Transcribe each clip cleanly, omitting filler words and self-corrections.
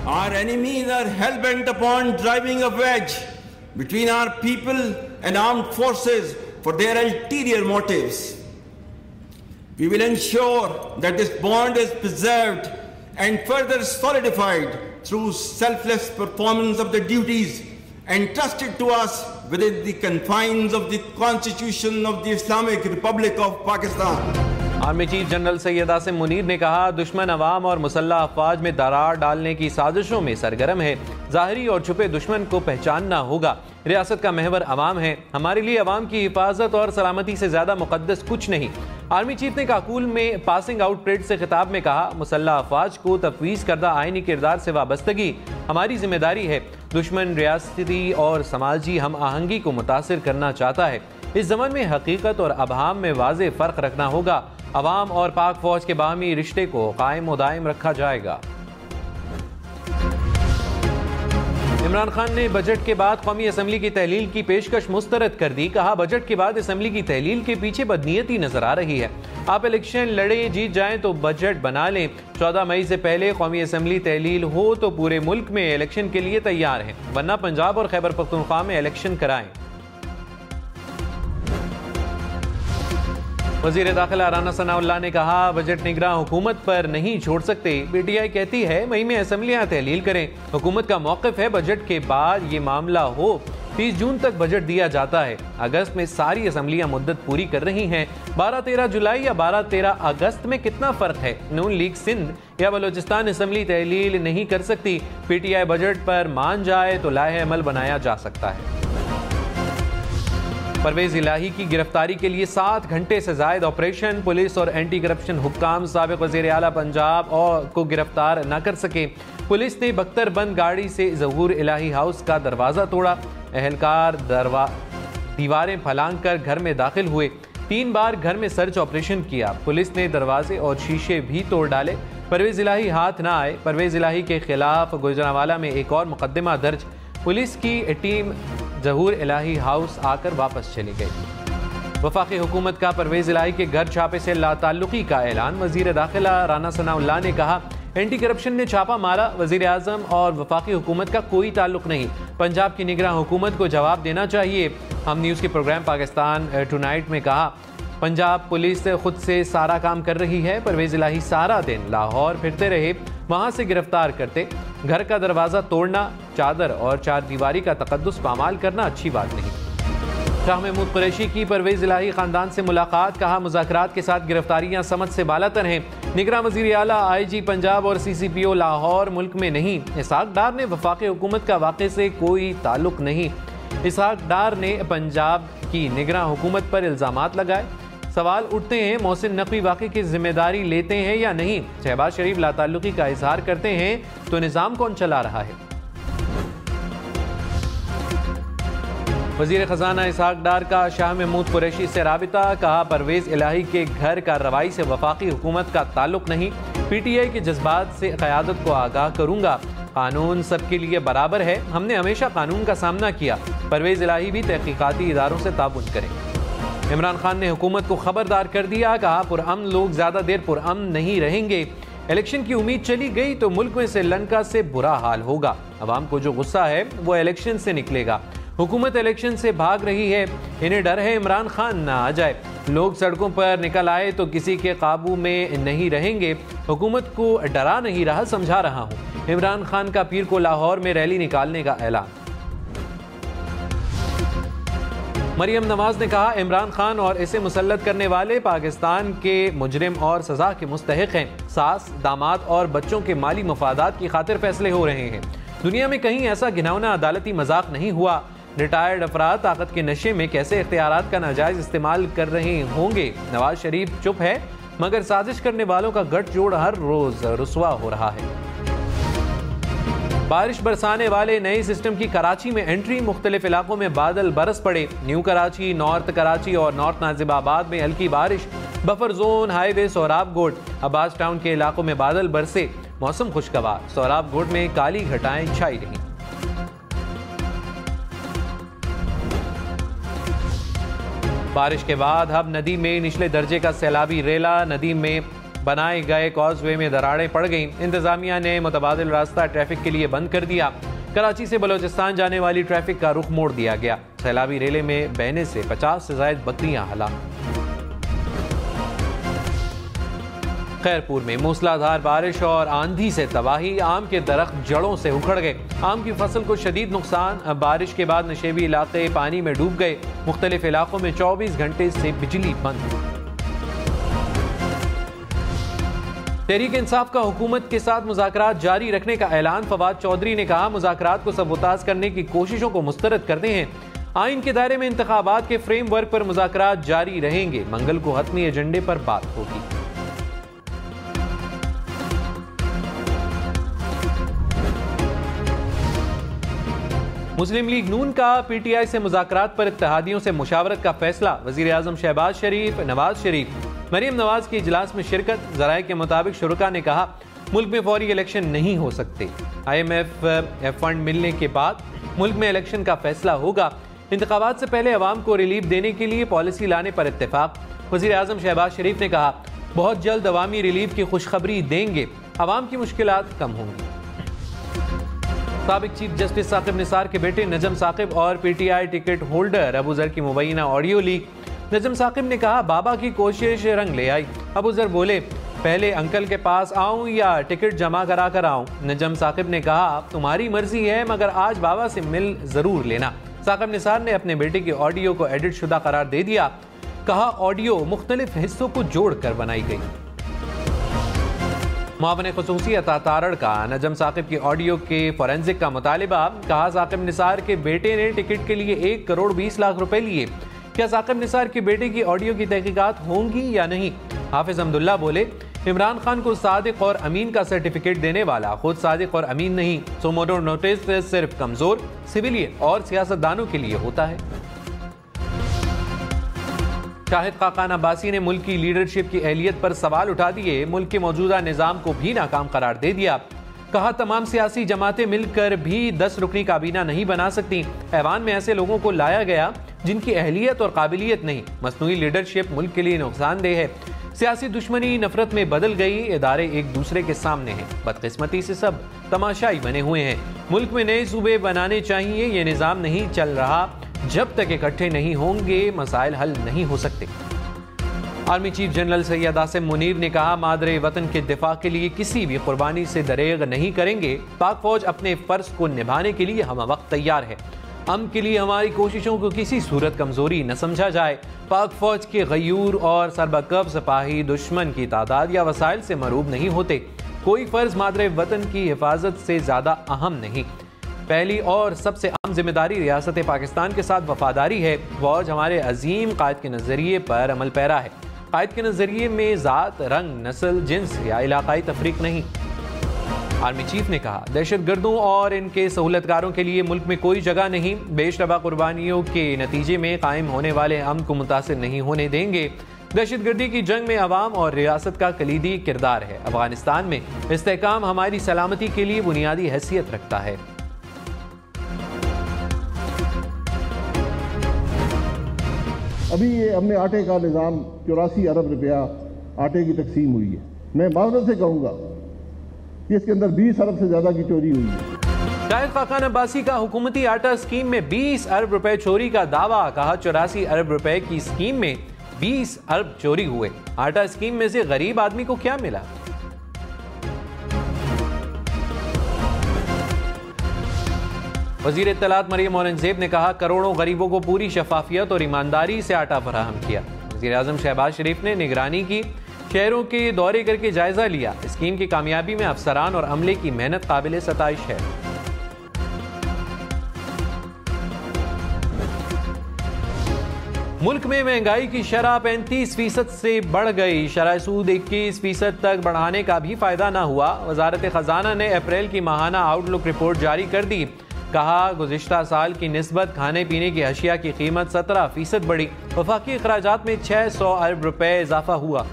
Our enemies are hell-bent upon driving a wedge between our people and armed forces for their ulterior motives. We will ensure that this bond is preserved and further solidified through selfless performance of the duties entrusted to us within the confines of the Constitution of the Islamic Republic of Pakistan. Army chief general Syed Asim Munir ने कहा, दुश्मन अवाम और मुसल्लह अफवाज में दरार डालने की साजिशों में सरगर्म है। ज़ाहिरी और छुपे दुश्मन को पहचानना होगा। रियासत का महवर अवाम है। हमारे लिए अवाम की हिफाजत और सलामती से ज़्यादा मुक़द्दस कुछ नहीं। आर्मी चीफ ने काकुल में पासिंग आउट परेड से खिताब में कहा, मुसल्लह अफवाज को तफवीज़ करदा आइनी किरदार से वाबस्तगी हमारी जिम्मेदारी है। दुश्मन रियासती और समाजी हम आहंगी को मुतासिर करना चाहता है। इस ज़मान में हकीकत और अबहाम में वाज़ेह फ़र्क रखना होगा। अवाम और पाक फौज के बाहमी रिश्ते को कायम व दायम रखा जाएगा। इमरान खान ने बजट के बाद कौमी असम्बली की तहलील की पेशकश मुस्तरद कर दी। कहा, बजट के बाद असम्बली की तहलील के पीछे बदनीयती नजर आ रही है। आप इलेक्शन लड़े जीत जाएं तो बजट बना लें। 14 मई से पहले कौमी असम्बली तहलील हो तो पूरे मुल्क में इलेक्शन के लिए तैयार हैं, वरना पंजाब और खैबर पख्तूनख्वा में इलेक्शन कराएं। वज़ीर दाखिला राना सनाउल्लाह ने कहा, बजट निगरान हुकूमत पर नहीं छोड़ सकते। PTI कहती है मई में असम्बलियाँ तहलील करें। हुकूमत का मौक़िफ़ है बजट के बाद ये मामला हो। 30 जून तक बजट दिया जाता है। अगस्त में सारी असम्बलियाँ मुद्दत पूरी कर रही हैं। 12-13 जुलाई या 12-13 अगस्त में कितना फ़र्क है? नून लीग सिंध या बलोचिस्तान असम्बली तहलील नहीं कर सकती। PTI बजट पर मान जाए तो लाहे अमल बनाया जा सकता है। परवेज इलाही की गिरफ्तारी के लिए 7 घंटे से जायद ऑपरेशन। पुलिस और एंटी करप्शन हुक्काम साबिक वज़ीर आला पंजाब को गिरफ्तार न कर सके। पुलिस ने बख्तरबंद गाड़ी से ज़हूर इलाही हाउस का दरवाज़ा तोड़ा। एहलकार दीवारें फलांग कर घर में दाखिल हुए। 3 बार घर में सर्च ऑपरेशन किया। पुलिस ने दरवाजे और शीशे भी तोड़ डाले। परवेज इलाही हाथ न आए। परवेज इलाही के खिलाफ गुजरांवाला में एक और मुकदमा दर्ज। पुलिस की टीम ज़हूर इलाही हाउस आकर वापस चली गई। वफाकी हुकूमत का परवेज इलाही के घर छापे से लाताल्लुकी का ऐलान। वज़ीर दाखिला राना सनाउल्लाह ने कहा, एंटी करप्शन ने छापा मारा। वज़ीर आज़म और वफाकी हुकूमत का कोई ताल्लुक नहीं। पंजाब की निगरान हुकूमत को जवाब देना चाहिए। हम न्यूज़ के प्रोग्राम पाकिस्तान टुनाइट में कहा, पंजाब पुलिस खुद से सारा काम कर रही है। परवेज इलाही सारा दिन लाहौर फिरते रहे, वहाँ से गिरफ्तार करते। घर का दरवाज़ा तोड़ना, चादर और चार दीवारी का तकद्दुस पामाल करना अच्छी बात नहीं। शाह महमूद कुरैशी की परवेज इलाही ख़ानदान से मुलाकात। कहा, मुज़ाकरात के साथ गिरफ्तारियाँ समझ से बालातर हैं। निगरान वज़ीर आला, IG पंजाब और CCPO लाहौर मुल्क में नहीं। इसहाक डार ने वफाकी हुकूमत का वाक़े से कोई ताल्लुक नहीं। इसहाक डार ने पंजाब की निगरान हुकूमत पर इल्ज़ामात लगाए। सवाल उठते हैं, मोहसिन नकवी वाक़े की जिम्मेदारी लेते हैं या नहीं? शहबाज शरीफ लाताल्लुकी का इजहार करते हैं तो निज़ाम कौन चला रहा है? वज़ीर ख़जाना इसहाक डार का शाह महमूद कुरैशी से राबिता। कहा, परवेज इलाही के घर कार्रवाई से वफाकी हुकूमत का ताल्लुक नहीं। PTI के जज्बात से क़यादत को आगाह करूँगा। कानून सबके लिए बराबर है। हमने हमेशा कानून का सामना किया। परवेज इलाही भी तहकीकाती इदारों से ताबुन करें। इमरान खान ने हुकूमत को खबरदार कर दिया। कहा, पुरअमन लोग ज़्यादा देर पुरअमन नहीं रहेंगे। इलेक्शन की उम्मीद चली गई तो मुल्क में श्रीलंका से बुरा हाल होगा। अवाम को जो गुस्सा है वो इलेक्शन से निकलेगा। हुकूमत इलेक्शन से भाग रही है। इन्हें डर है इमरान खान ना आ जाए। लोग सड़कों पर निकल आए तो किसी के काबू में नहीं रहेंगे। हुकूमत को डरा नहीं रहा, समझा रहा हूँ। इमरान खान का पीर को लाहौर में रैली निकालने का ऐलान। मरियम नवाज ने कहा, इमरान खान और इसे मुसल्लत करने वाले पाकिस्तान के मुजरिम और सजा के मुस्तहिक हैं। सास, दामाद और बच्चों के माली मफादात की खातिर फैसले हो रहे हैं। दुनिया में कहीं ऐसा घिनौना अदालती मजाक नहीं हुआ। रिटायर्ड अफराद ताकत के नशे में कैसे इख्तियारात का नाजायज इस्तेमाल कर रहे होंगे। नवाज शरीफ चुप है, मगर साजिश करने वालों का गठजोड़ हर रोज रुसवा हो रहा है। बारिश बरसाने वाले नए सिस्टम की कराची में एंट्री। मुख्तलिफ इलाकों में बादल बरस पड़े। न्यू कराची, नॉर्थ कराची और नॉर्थ नाजिबाबाद में हल्की बारिश। बफर जोन, हाईवे, सोहराब गोड, अब्बास टाउन के इलाकों में बादल बरसे। मौसम खुशगवार। सोहराब गोड में काली घटाएं छाई रहीं। बारिश के बाद अब नदी में निचले दर्जे का सैलाबी रेला। नदी में बनाए गए कॉजवे में दरारें पड़ गईं। इंतजामिया ने मुतबादिल रास्ता ट्रैफिक के लिए बंद कर दिया। कराची से बलोचिस्तान जाने वाली ट्रैफिक का रुख मोड़ दिया गया। सैलाबी रेले में बहने से 50 से ज्यादा बकरियां हलाक। खैरपुर में मूसलाधार बारिश और आंधी से तबाही, आम के दरख्त जड़ों से उखड़ गए। आम की फसल को शदीद नुकसान। बारिश के बाद नशेबी इलाके पानी में डूब गए। मुख्तलिफ इलाकों में 24 घंटे से बिजली बंद। तहरीक इंसाफ का हुकूमत के साथ मुज़ाकरात जारी रखने का ऐलान। फवाद चौधरी ने कहा, मुज़ाकरात को सबूताज करने की कोशिशों को मुस्तरद करते हैं। आइन के दायरे में इंतखाबात के फ्रेमवर्क पर मुज़ाकरात जारी रहेंगे। मंगल को हतमी एजेंडे पर बात होगी। मुस्लिम लीग नून का पीटीआई से मुज़ाकरात पर इत्तेहादियों से मुशावरत का फैसला। वज़ीर आज़म शहबाज शरीफ, नवाज शरीफ, मरीम नवाज के इजलास में शिरकत। ज़राए के मुताबिक शुरका ने कहा, मुल्क में फौरी इलेक्शन नहीं हो सकते। IMF फंड मिलने के बाद मुल्क में इलेक्शन का फैसला होगा। इंतखाबात से पहले अवाम को रिलीफ देने के लिए पॉलिसी लाने पर इत्तेफाक। वज़ीर आज़म शहबाज शरीफ ने कहा, बहुत जल्द अवामी रिलीफ की खुशखबरी देंगे, अवाम की मुश्किलात कम होंगी। साबिक चीफ जस्टिस साकिब निसार के बेटे नजम साकिब और PTI टिकट होल्डर अबू जर की मुबैना ऑडियो लीक। नजम साकिब ने कहा, बाबा की कोशिश रंग ले आई। अबू जर बोले, पहले अंकल के पास आऊं या टिकट जमा करा कर आऊं। नजम साकिब ने कहा, तुम्हारी मर्जी है, मगर आज बाबा से मिल जरूर लेना। साकिब निसार ने अपने बेटे की ऑडियो को एडिट शुदा करार दे दिया। कहा, ऑडियो मुख्तलिफ हिस्सों को जोड़कर बनाई गई। मुआवन ख़ुसूसी अता तारड़ का नजम साकिब की ऑडियो के फोरेंसिक का मुतालिबा। कहा, साकिब निसार के बेटे ने टिकट के लिए 1 करोड़ 20 लाख रुपए लिए। क्या साकिब निसार के बेटे की ऑडियो की तहकीकात होंगी या नहीं? हाफिज अब्दुल्ला बोले, इमरान खान को सादिक और अमीन का सर्टिफिकेट देने वाला खुद सादिक और अमीन नहीं। सुमोटो नोटिस सिर्फ कमजोर सिविलियन और सियासतदानों के लिए होता है। शाहिद खाकान अब्बासी ने मुल्क की लीडरशिप की अहलियत पर सवाल उठा दिए। मुल्क के मौजूदा निज़ाम को भी नाकाम करार दे दिया। कहा, तमाम सियासी जमातें मिलकर भी 10 रुकनी काबीना नहीं बना सकती। ऐवान में ऐसे लोगों को लाया गया जिनकी अहलियत और काबिलियत नहीं। मसनूई लीडरशिप मुल्क के लिए नुकसानदेह है। सियासी दुश्मनी नफरत में बदल गई। इदारे एक दूसरे के सामने हैं। बदकिस्मती से सब तमाशाई बने हुए हैं। मुल्क में नए सूबे बनाने चाहिए। ये निज़ाम नहीं चल रहा। जब तक इकट्ठे नहीं होंगे मसाइल हल नहीं हो सकते। Army chief general Syed Asim Munir ने कहा, मादरे वतन के दिफा के लिए किसी भी कुर्बानी से दरेग नहीं करेंगे। पाक फौज अपने फर्ज को निभाने के लिए हम वक्त तैयार है। अमन के लिए हमारी कोशिशों को किसी सूरत कमजोरी न समझा जाए। पाक फौज के गयूर और सरबकब सिपाही दुश्मन की तादाद या वसाइल से मरूब नहीं होते। कोई फर्ज मादरे वतन की हिफाजत से ज्यादा अहम नहीं। पहली और सबसे अहम जिम्मेदारी रियासत पाकिस्तान के साथ वफादारी है। फौज हमारे अजीम कायद के नजरिए पर अमल पैरा है। कायद के नजरिए में ज़ात, रंग, नस्ल, जिन्स या इलाकाई तफरीक नहीं। आर्मी चीफ ने कहा, दहशत गर्दों और इनके सहूलतकारों के लिए मुल्क में कोई जगह नहीं। बेशरबा कुर्बानियों के नतीजे में कायम होने वाले अमन को मुतासिर नहीं होने देंगे। दहशत गर्दी की जंग में अवाम और रियासत का कलीदी किरदार है। अफगानिस्तान में इस्तेहकाम हमारी सलामती के लिए बुनियादी हैसियत रखता है। अभी ये हमने आटे का निज़ाम 84 अरब रुपया आटे की तकसीम हुई है। मैं मावरत से कहूँगा कि इसके अंदर 20 अरब से ज़्यादा की चोरी हुई है। शाहिद खाकान अब्बासी का हुकूमती आटा स्कीम में 20 अरब रुपए चोरी का दावा। कहा, 84 अरब रुपए की स्कीम में 20 अरब चोरी हुए। आटा स्कीम में से गरीब आदमी को क्या मिला? वज़ीर इत्तलात मरियम औरंगज़ेब ने कहा, करोड़ों गरीबों को पूरी शफाफियत और ईमानदारी से आटा फराहम किया। वज़ीर आज़म शहबाज शरीफ ने निगरानी की, शहरों के दौरे करके जायजा लिया। स्कीम की कामयाबी में अफसरान और अमले की मेहनत काबिल सताइश है। मुल्क में महंगाई की शरह 35% से बढ़ गई। शरह सूद 21% तक बढ़ाने का भी फायदा न हुआ। वजारत खजाना ने अप्रैल की माहाना आउटलुक रिपोर्ट जारी कर दी। कहा, गुज़िश्ता साल की निस्बत खाने पीने की अशिया की कीमत 17% बढ़ी। वफाकी अखराजात में 600 अरब रुपए इजाफा हुआ।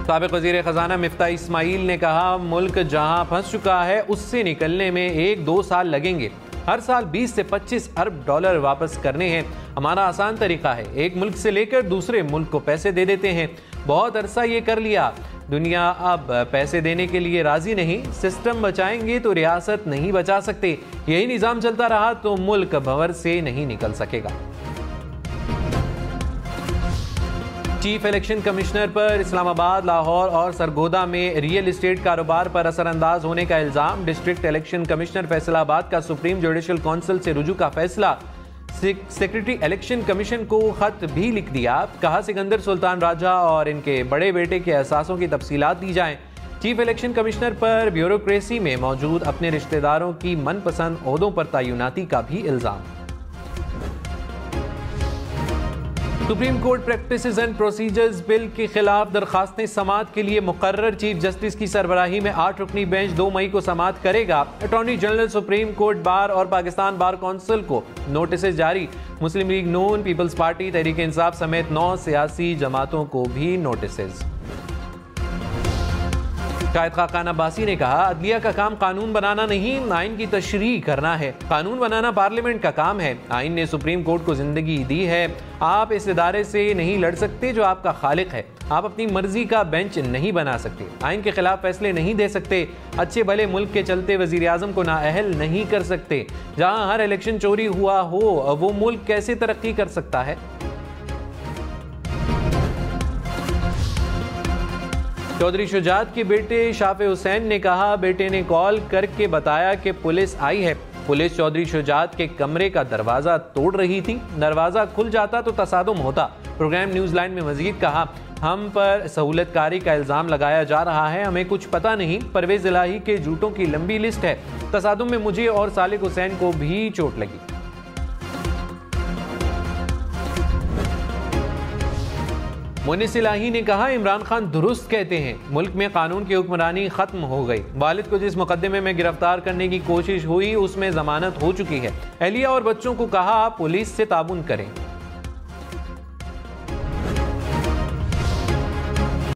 साबिक वज़ीर ख़जाना मिफ्ता इस्माइल ने कहा, मुल्क जहां फंस चुका है उससे निकलने में 1-2 साल लगेंगे। हर साल 20 से 25 अरब डॉलर वापस करने हैं। हमारा आसान तरीका है, एक मुल्क से लेकर दूसरे मुल्क को पैसे दे देते हैं। बहुत अरसा ये कर लिया, दुनिया अब पैसे देने के लिए राजी नहीं। सिस्टम बचाएंगे तो रियासत नहीं बचा सकते। यही निज़ाम चलता रहा तो मुल्क भंवर से नहीं निकल सकेगा। चीफ इलेक्शन कमिश्नर पर इस्लामाबाद, लाहौर और सरगोदा में रियल एस्टेट कारोबार पर असरअंदाज होने का इल्जाम। डिस्ट्रिक्ट इलेक्शन कमिश्नर फैसलाबाद का सुप्रीम जुडिशल काउंसिल से रुजू का फैसला। सेक्रेटरी इलेक्शन कमीशन को खत भी लिख दिया। कहा, सिकंदर सुल्तान राजा और इनके बड़े बेटे के अहसासों की तफसीलात दी जाएं। चीफ इलेक्शन कमिश्नर पर ब्यूरोक्रेसी में मौजूद अपने रिश्तेदारों की मनपसंद ओहदों पर तैनाती का भी इल्जाम। Supreme court practices and procedures bill के खिलाफ दरखास्तें समाअत के लिए मुकर्रर। चीफ जस्टिस की सरबराही में 8 रुकनी बेंच 2 मई को समाअत करेगा। Attorney general, supreme court bar और पाकिस्तान बार काउंसिल को नोटिस जारी। मुस्लिम लीग नून, पीपल्स पार्टी, तहरीक इंसाफ समेत 9 सियासी जमातों को भी नोटिस। शाहिद खाकान अब्बासी ने कहा, अदलिया का काम कानून बनाना नहीं, आइन की तशरीह करना है। कानून बनाना पार्लियामेंट का काम है। आइन ने सुप्रीम कोर्ट को जिंदगी दी है। आप इस इदारे से नहीं लड़ सकते जो आपका खालिक है। आप अपनी मर्जी का बेंच नहीं बना सकते। आइन के खिलाफ फैसले नहीं दे सकते। अच्छे भले मुल्क के चलते वजीर आजम को नाअहल नहीं कर सकते। जहां हर इलेक्शन चोरी हुआ हो, वो मुल्क कैसे तरक्की कर सकता है? चौधरी शुजात के बेटे शाफे हुसैन ने कहा, बेटे ने कॉल करके बताया कि पुलिस आई है। पुलिस चौधरी शुजात के कमरे का दरवाजा तोड़ रही थी। दरवाजा खुल जाता तो तसादुम होता। प्रोग्राम न्यूज़ लाइन में मजीद कहा, हम पर सहूलतकारी का इल्ज़ाम लगाया जा रहा है, हमें कुछ पता नहीं। परवेज इलाही के झूठों की लंबी लिस्ट है। तसादुम में मुझे और सालिक हुसैन को भी चोट लगी। मुनिस इलाही ने कहा, इमरान खान दुरुस्त कहते हैं, मुल्क में कानून की हुक्मरानी खत्म हो गई। वालिद को जिस मुकदमे में गिरफ्तार करने की कोशिश हुई उसमें जमानत हो चुकी है। अहलिया और बच्चों को कहा, पुलिस से ताबुन करें।